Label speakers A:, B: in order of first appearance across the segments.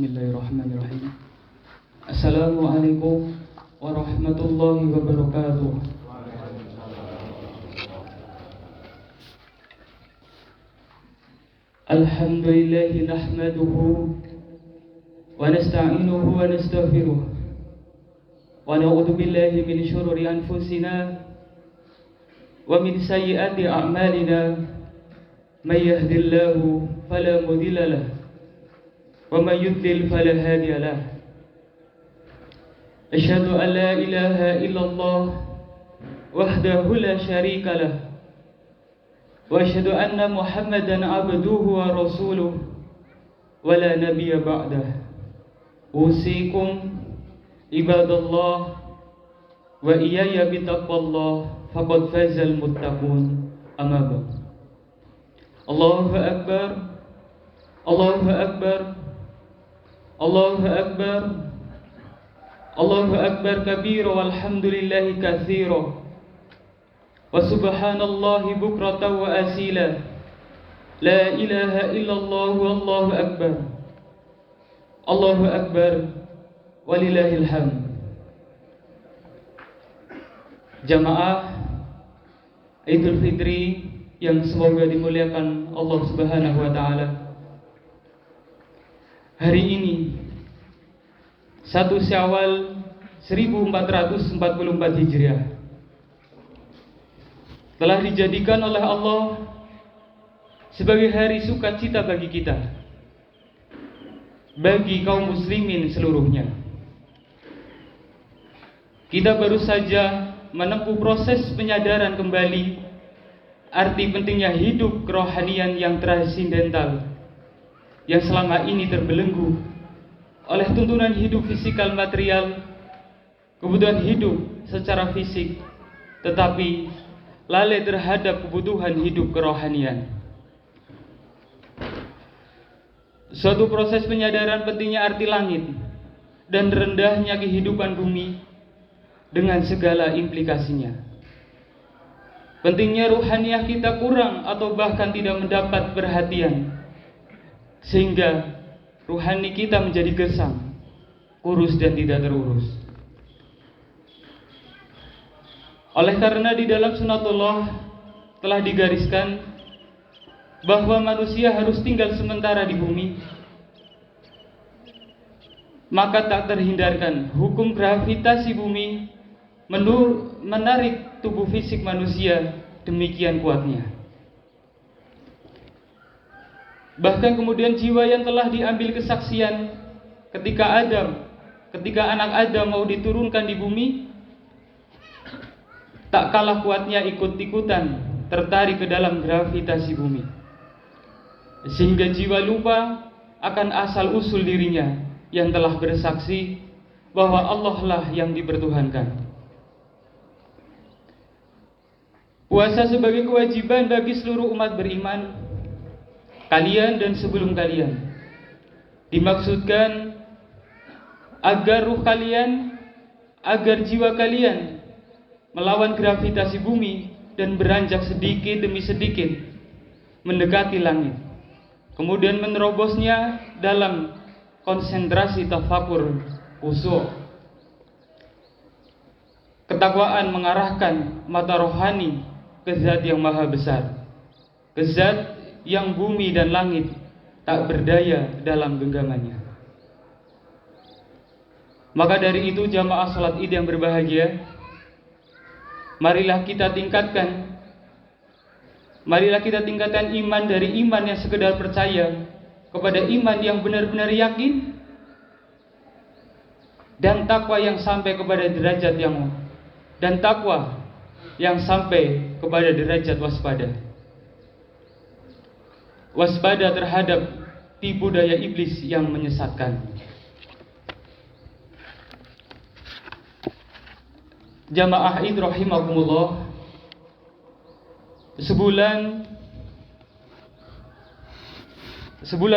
A: Bismillahirrahmanirrahim. Assalamualaikum warahmatullahi wabarakatuh. Alhamdulillahi nahmaduhu wa nasta'inuhu wa nastaghfiruh wa na'udzu billahi min syururi anfusina wa min sayyiati a'malina may yahdihillahu fala mudilla lahu wa may yudlil fala hadiya lahu. Asyhadu an la ilaha illallah wahdahu la syarika lahu wa asyhadu anna Muhammadan abduhu wa rasuluh wa la nabiyya ba'dah. Usikum ibadallah wa iyaya bitaqwallah faqad fazal muttaqun. Amma ba'd. Allahu akbar, Allahu akbar, Allahu akbar, Allahu akbar kabira walhamdulillahi katsira wa subhanallahi bukratan wa asila. La ilaha illallah wallahu akbar. Allahu akbar walillahil hamd. Jamaah Idul Fitri yang semoga dimuliakan Allah Subhanahu wa taala. Hari ini 1 Syawal 1444 Hijriah telah dijadikan oleh Allah sebagai hari sukacita bagi kita, bagi kaum muslimin seluruhnya. Kita baru saja menempuh proses penyadaran kembali arti pentingnya hidup kerohanian yang transendental, yang selama ini terbelenggu oleh tuntunan hidup fisikal material, kebutuhan hidup secara fisik, tetapi lalai terhadap kebutuhan hidup kerohanian. Suatu proses penyadaran pentingnya arti langit dan rendahnya kehidupan bumi dengan segala implikasinya. Pentingnya ruhaniah kita kurang atau bahkan tidak mendapat perhatian, sehingga ruhani kita menjadi gersang, kurus dan tidak terurus. Oleh karena di dalam sunatullah telah digariskan bahwa manusia harus tinggal sementara di bumi, maka tak terhindarkan hukum gravitasi bumi menarik tubuh fisik manusia demikian kuatnya. Bahkan kemudian jiwa yang telah diambil kesaksian ketika anak Adam mau diturunkan di bumi, tak kalah kuatnya ikut-ikutan tertarik ke dalam gravitasi bumi, sehingga jiwa lupa akan asal-usul dirinya yang telah bersaksi bahwa Allah lah yang dipertuhankan. Puasa sebagai kewajiban bagi seluruh umat beriman, kalian dan sebelum kalian, dimaksudkan agar ruh kalian, agar jiwa kalian melawan gravitasi bumi dan beranjak sedikit demi sedikit mendekati langit, kemudian menerobosnya dalam konsentrasi tafakur khusyuk. Ketakwaan mengarahkan mata rohani ke Zat yang maha besar, ke Zat yang bumi dan langit tak berdaya dalam genggamannya. Maka dari itu jamaah salat Id yang berbahagia, marilah kita tingkatkan iman dari iman yang sekedar percaya kepada iman yang benar-benar yakin, dan takwa yang sampai kepada derajat waspada. Waspada terhadap tipu daya iblis yang menyesatkan. Jamaah Id rahimakumullah, sebulan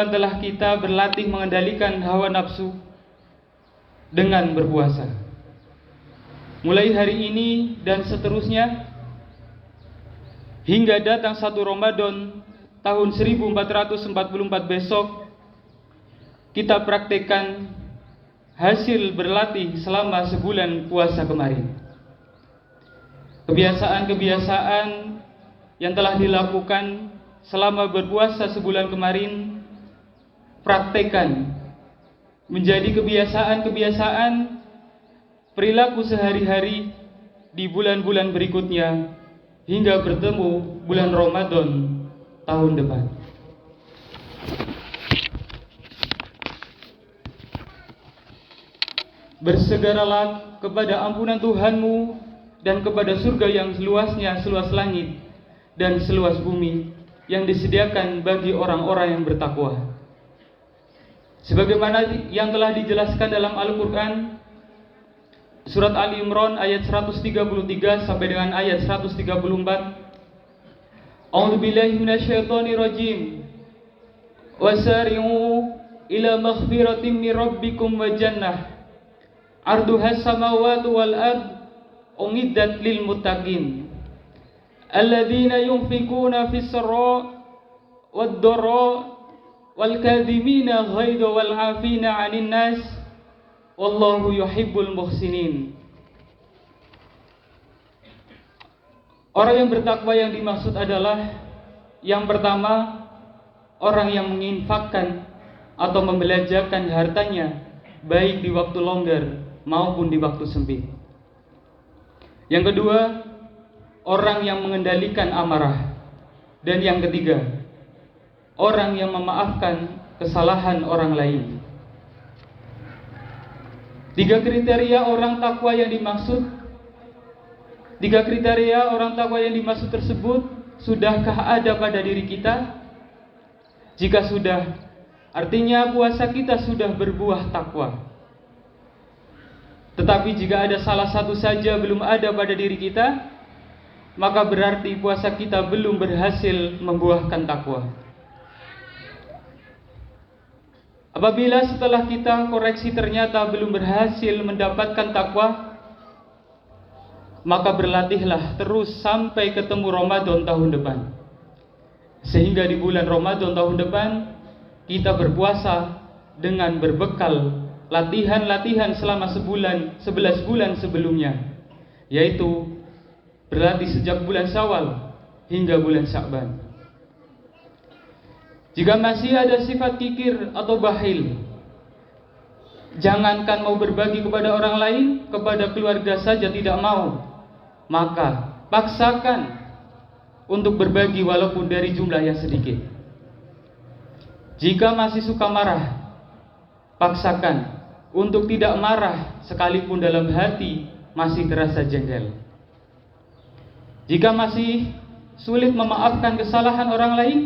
A: telah kita berlatih mengendalikan hawa nafsu dengan berpuasa. Mulai hari ini dan seterusnya hingga datang 1 Ramadan tahun 1444 besok, kita praktekkan hasil berlatih selama sebulan puasa kemarin. Kebiasaan-kebiasaan yang telah dilakukan selama berpuasa sebulan kemarin, praktekkan menjadi kebiasaan-kebiasaan perilaku sehari-hari di bulan-bulan berikutnya hingga bertemu bulan Ramadan tahun depan. Bersegeralah kepada ampunan Tuhanmu dan kepada surga yang seluasnya seluas langit dan seluas bumi yang disediakan bagi orang-orang yang bertakwa. Sebagaimana yang telah dijelaskan dalam Al-Quran, surat Ali Imran ayat 133 sampai dengan ayat 134. A'udzubillahi minasyaitonirrajim. Wasari'u ila maghfiratin min rabbikum wa jannah arduhas samawati wal ard umiddat lil muttaqin alladzina yunfikuna fis sarra wad dharra wal kadhimina ghaidha wal 'afina 'anil nas wallahu yuhibbul muhsinin. Orang yang bertakwa yang dimaksud adalah yang pertama, orang yang menginfakkan atau membelanjakan hartanya baik di waktu longgar maupun di waktu sempit. Yang kedua, orang yang mengendalikan amarah. Dan yang ketiga, orang yang memaafkan kesalahan orang lain. Tiga kriteria orang takwa yang dimaksud tersebut sudahkah ada pada diri kita? Jika sudah, artinya puasa kita sudah berbuah takwa. Tetapi jika ada salah satu saja belum ada pada diri kita, maka berarti puasa kita belum berhasil membuahkan takwa. Apabila setelah kita koreksi ternyata belum berhasil mendapatkan takwa, maka berlatihlah terus sampai ketemu Ramadan tahun depan. Sehingga di bulan Ramadan tahun depan kita berpuasa dengan berbekal latihan-latihan selama 11 bulan sebelumnya, yaitu berlatih sejak bulan Syawal hingga bulan Sya'ban. Jika masih ada sifat kikir atau bakhil, jangankan mau berbagi kepada orang lain, kepada keluarga saja tidak mau, maka paksakan untuk berbagi walaupun dari jumlah yang sedikit. Jika masih suka marah, paksakan untuk tidak marah sekalipun dalam hati masih terasa jengkel. Jika masih sulit memaafkan kesalahan orang lain,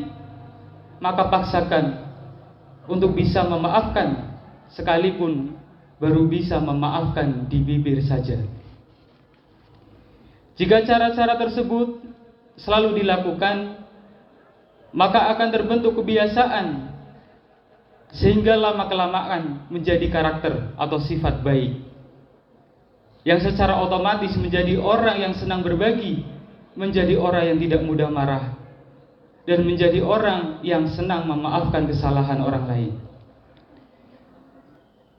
A: maka paksakan untuk bisa memaafkan sekalipun baru bisa memaafkan di bibir saja. Jika cara-cara tersebut selalu dilakukan, maka akan terbentuk kebiasaan sehingga lama-kelamaan menjadi karakter atau sifat baik yang secara otomatis menjadi orang yang senang berbagi, menjadi orang yang tidak mudah marah, dan menjadi orang yang senang memaafkan kesalahan orang lain.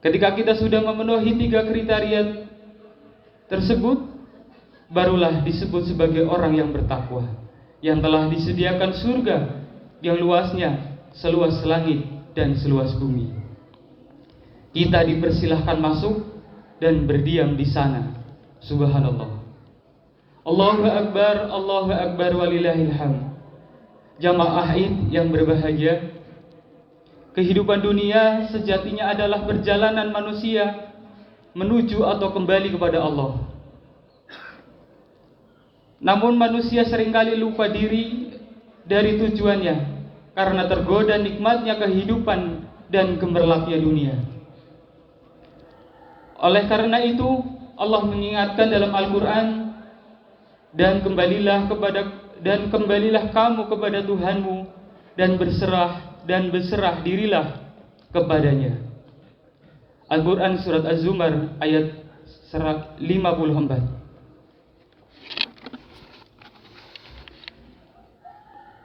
A: Ketika kita sudah memenuhi 3 kriteria tersebut, barulah disebut sebagai orang yang bertakwa, yang telah disediakan surga yang luasnya seluas langit dan seluas bumi. Kita dipersilahkan masuk dan berdiam di sana. Subhanallah. Allahu Akbar walillahil hamd. Jamaah Id yang berbahagia, kehidupan dunia sejatinya adalah perjalanan manusia menuju atau kembali kepada Allah. Namun manusia seringkali lupa diri dari tujuannya karena tergoda nikmatnya kehidupan dan gemerlapnya dunia. Oleh karena itu Allah mengingatkan dalam Al-Quran, dan kembalilah kamu kepada Tuhanmu dan berserah dirilah kepadanya. Al-Quran surat Az-Zumar ayat 54.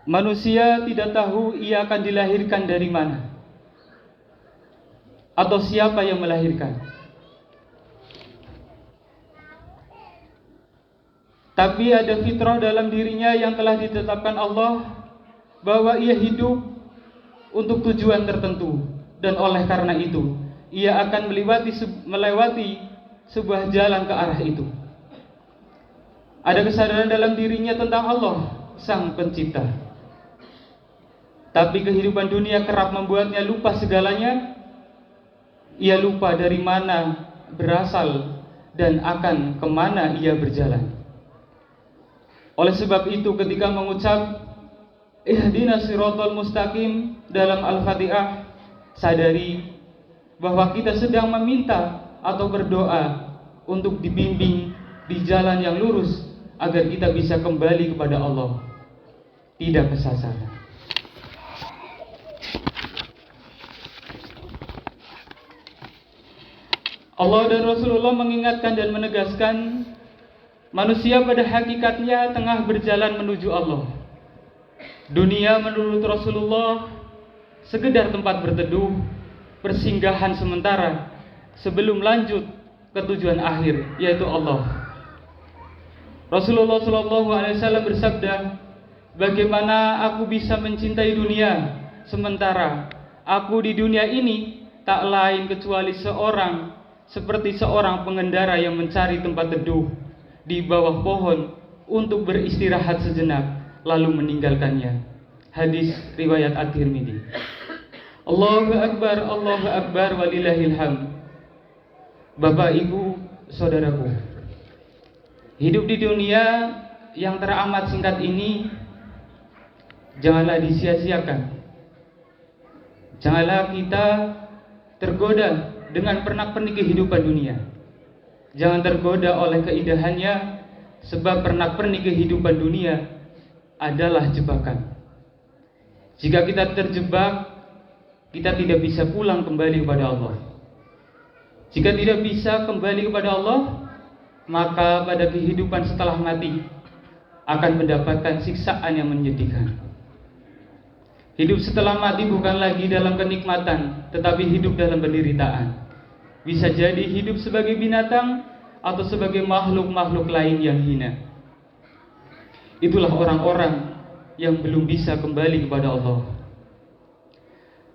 A: Manusia tidak tahu ia akan dilahirkan dari mana. atau siapa yang melahirkan. Tapi ada fitrah dalam dirinya yang telah ditetapkan Allah bahwa ia hidup untuk tujuan tertentu, dan oleh karena itu ia akan melewati sebuah jalan ke arah itu. Ada kesadaran dalam dirinya tentang Allah, Sang Pencipta. Tapi kehidupan dunia kerap membuatnya lupa segalanya. Ia lupa dari mana berasal dan akan kemana ia berjalan. Oleh sebab itu ketika mengucap Ihdinas siratal mustaqim dalam Al-Fatihah, sadari bahwa kita sedang meminta atau berdoa untuk dibimbing di jalan yang lurus agar kita bisa kembali kepada Allah, tidak kesasar. Allah dan Rasulullah mengingatkan dan menegaskan manusia pada hakikatnya tengah berjalan menuju Allah. Dunia menurut Rasulullah sekedar tempat berteduh, persinggahan sementara sebelum lanjut ke tujuan akhir, yaitu Allah. Rasulullah SAW bersabda, bagaimana aku bisa mencintai dunia sementara aku di dunia ini tak lain kecuali seperti seorang pengendara yang mencari tempat teduh di bawah pohon untuk beristirahat sejenak lalu meninggalkannya. Hadis riwayat At-Tirmidzi. Allahu Akbar walillahil hamd. Bapak, Ibu, saudaraku, hidup di dunia yang teramat singkat ini janganlah disia-siakan. Janganlah kita tergoda dengan pernak-pernik kehidupan dunia. Jangan tergoda oleh keindahannya, sebab pernak-pernik kehidupan dunia adalah jebakan. Jika kita terjebak, kita tidak bisa pulang kembali kepada Allah. Jika tidak bisa kembali kepada Allah, maka pada kehidupan setelah mati akan mendapatkan siksaan yang menyedihkan. Hidup setelah mati bukan lagi dalam kenikmatan, tetapi hidup dalam penderitaan. Bisa jadi hidup sebagai binatang atau sebagai makhluk-makhluk lain yang hina. Itulah orang-orang yang belum bisa kembali kepada Allah.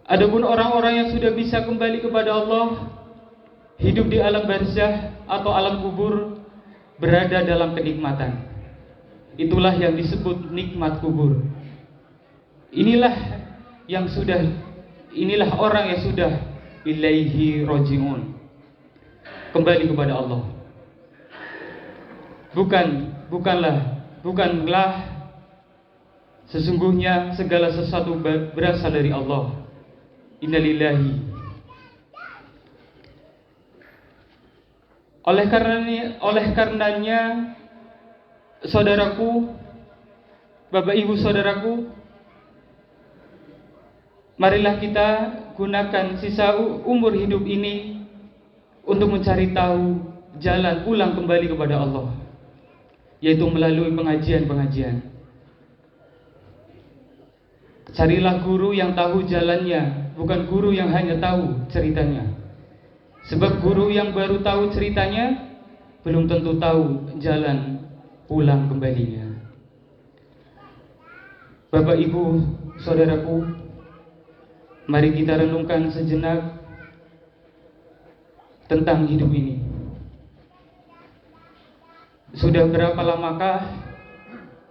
A: Adapun orang-orang yang sudah bisa kembali kepada Allah, hidup di alam barzah atau alam kubur, berada dalam kenikmatan. Itulah yang disebut nikmat kubur. Inilah orang yang sudah ilaihi roji'un, kembali kepada Allah. Bukanlah sesungguhnya segala sesuatu berasal dari Allah. Innalillahi. Oleh karenanya, saudaraku, Bapak Ibu saudaraku, marilah kita gunakan sisa umur hidup ini untuk mencari tahu jalan pulang kembali kepada Allah, yaitu melalui pengajian-pengajian. Carilah guru yang tahu jalannya, bukan guru yang hanya tahu ceritanya. Sebab guru yang baru tahu ceritanya belum tentu tahu jalan pulang kembalinya. Bapak, Ibu, saudaraku, mari kita renungkan sejenak tentang hidup ini. Sudah berapa lamakah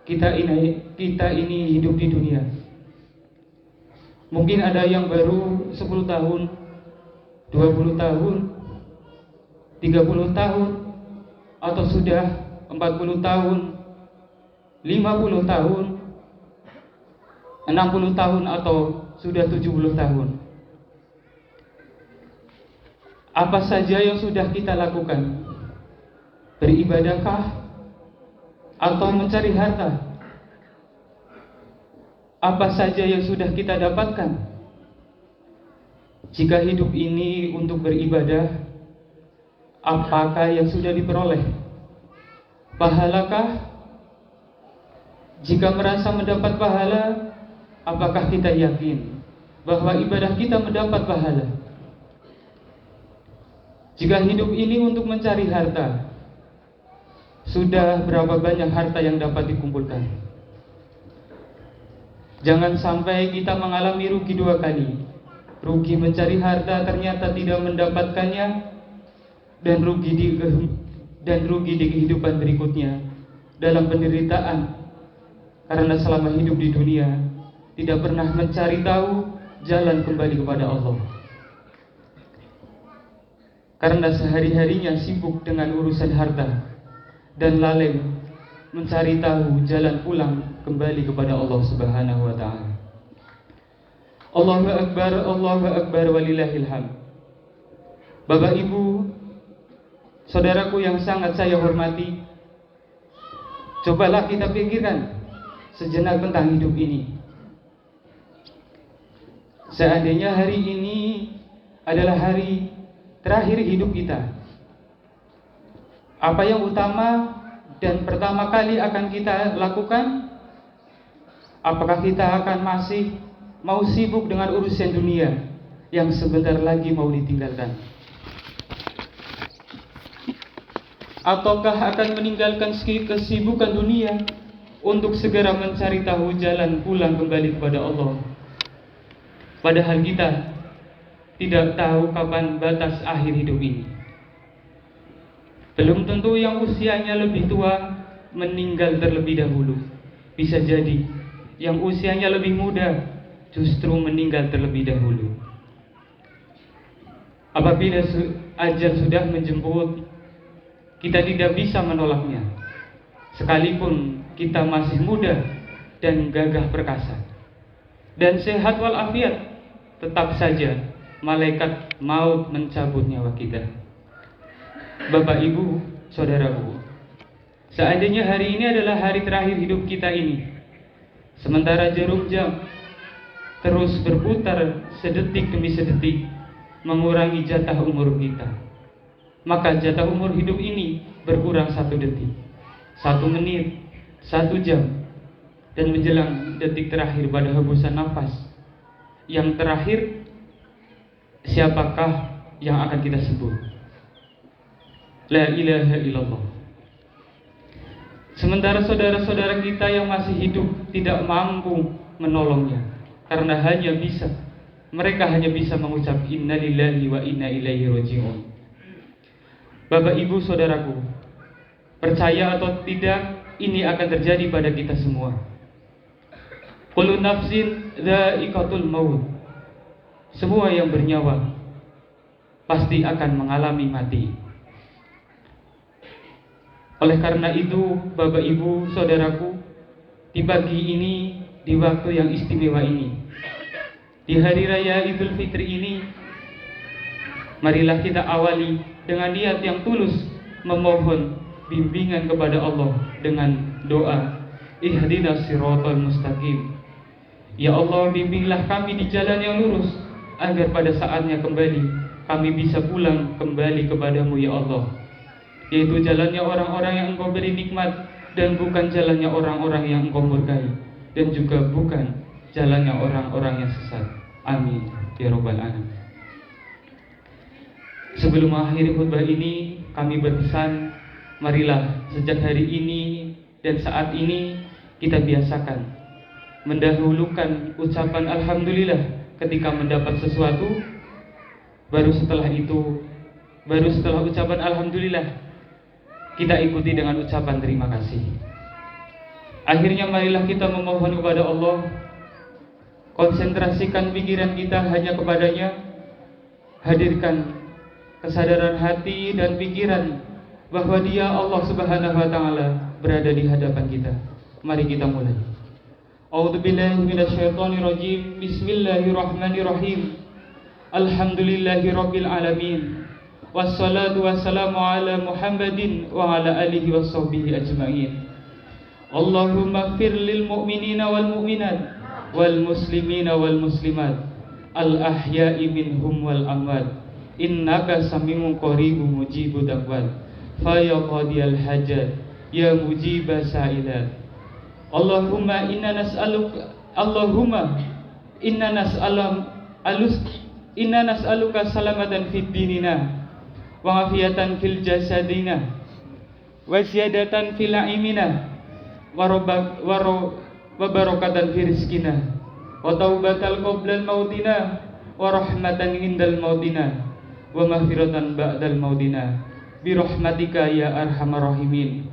A: kita ini hidup di dunia? Mungkin ada yang baru 10 tahun, 20 tahun, 30 tahun, atau sudah 40 tahun, 50 tahun, 60 tahun, atau sudah 70 tahun. Apa saja yang sudah kita lakukan? Beribadahkah atau mencari harta? Apa saja yang sudah kita dapatkan? Jika hidup ini untuk beribadah, apakah yang sudah diperoleh? Pahalakah? Jika merasa mendapat pahala, apakah kita yakin bahwa ibadah kita mendapat pahala? Jika hidup ini untuk mencari harta, sudah berapa banyak harta yang dapat dikumpulkan? Jangan sampai kita mengalami rugi dua kali. Rugi mencari harta ternyata tidak mendapatkannya, dan rugi di kehidupan berikutnya dalam penderitaan, karena selama hidup di dunia tidak pernah mencari tahu jalan kembali kepada Allah. Karena sehari-harinya sibuk dengan urusan harta dan lalai mencari tahu jalan pulang kembali kepada Allah Subhanahu wa taala. Allahu Akbar walillahil hamd. Bapak Ibu, saudaraku yang sangat saya hormati, cobalah kita pikirkan sejenak tentang hidup ini. Seandainya hari ini adalah hari terakhir hidup kita, apa yang utama dan pertama kali akan kita lakukan? Apakah kita akan masih mau sibuk dengan urusan dunia yang sebentar lagi mau ditinggalkan? Ataukah akan meninggalkan kesibukan dunia untuk segera mencari tahu jalan pulang kembali kepada Allah? Padahal kita tidak tahu kapan batas akhir hidup ini. Belum tentu yang usianya lebih tua meninggal terlebih dahulu. Bisa jadi yang usianya lebih muda justru meninggal terlebih dahulu. Apabila ajal sudah menjemput, kita tidak bisa menolaknya, sekalipun kita masih muda dan gagah perkasa dan sehat walafiat. Tetap saja malaikat maut mencabut nyawa kita. Bapak Ibu, saudaraku, seandainya hari ini adalah hari terakhir hidup kita ini, sementara jarum jam terus berputar sedetik demi sedetik mengurangi jatah umur kita, maka jatah umur hidup ini berkurang 1 detik, 1 menit, 1 jam, dan menjelang detik terakhir pada hembusan nafas yang terakhir, siapakah yang akan kita sebut? La ilaha illallah. Sementara saudara-saudara kita yang masih hidup tidak mampu menolongnya, karena mereka hanya bisa mengucap inna lillahi wa inna ilaihi raji'un. Bapak Ibu saudaraku, percaya atau tidak, ini akan terjadi pada kita semua. Kullu nafsin dha'iqatul maut. Semua yang bernyawa pasti akan mengalami mati. Oleh karena itu, Bapak Ibu saudaraku, di pagi ini, di waktu yang istimewa ini, di hari raya Idul Fitri ini, marilah kita awali dengan niat yang tulus memohon bimbingan kepada Allah dengan doa ihdinas siratal mustaqim. Ya Allah, bimbinglah kami di jalan yang lurus, agar pada saatnya kembali kami bisa pulang kembali kepadamu ya Allah, yaitu jalannya orang-orang yang Engkau beri nikmat, dan bukan jalannya orang-orang yang Engkau murkai, dan juga bukan jalannya orang-orang yang sesat. Amin ya rabbal alamin. Sebelum mengakhiri khutbah ini, kami berpesan, marilah sejak hari ini dan saat ini kita biasakan mendahulukan ucapan alhamdulillah ketika mendapat sesuatu. Baru setelah ucapan alhamdulillah, kita ikuti dengan ucapan terima kasih. Akhirnya marilah kita memohon kepada Allah, konsentrasikan pikiran kita hanya kepadanya, hadirkan kesadaran hati dan pikiran bahwa Dia Allah Subhanahu wa taala berada di hadapan kita. Mari kita mulai. A'udzubillahi minasyaitonirrajim. Bismillahirrahmanirrahim. Alhamdulillahirabbil alamin. Wassalatu wassalamu ala Muhammadin wa ala alihi washabbihi ajmain. Allahumma ighfir lil mu'minina wal mu'minat wal muslimina wal muslimat al ahya'i minhum wal amwat. Innaka sami'un qaribun mujibud da'wat. Fa ya qadiyal hajat ya mujibas sa'ilat. Allahumma inna nas'aluka salamatan fid dinina wa afiatan fil jasadina wa ziyadatan fil ilmina wa barakatan fi rizqina wa taubatal qoblal mautina wa rahmatan indal mautina wa maghfiratan ba'dal mautina bi rahmatika ya arhamar rahimin.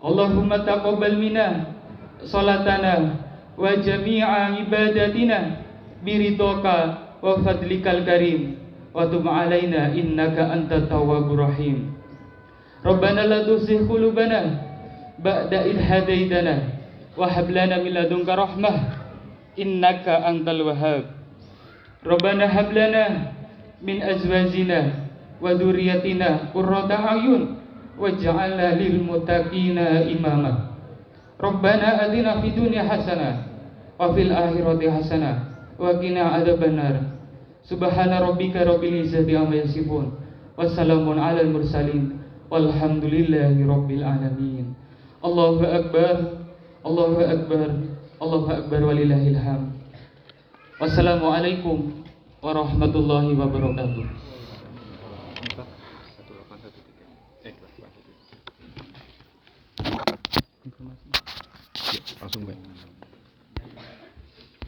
A: Allahumma taqabbal minna salatana wa jami'a ibadatina biridhaka wa fadlikal karim wa tub alaina innaka antat tawwabur rahim. Rabbana la tuzigh qulubana ba'da idh hadaitana wa hab lana min ladunka rahmah innaka antal wahhab. Rabbana hab lana min azwajina wa dzurriyyatina qurrata a'yun waj'alna lil muttaqina imama. Rabbana atina fid dunya hasanah wa fil akhirati hasanah wa qina adzabannar. Subhana rabbika rabbil izzati amma yasifun wassalamun alal mursalin walhamdulillahi rabbil alamin. Allahu akbar, Allahu akbar, Allahu akbar walillahil hamd. Wassalamualaikum warahmatullahi wabarakatuh.
B: Langsung, Pak.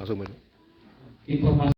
A: Informasi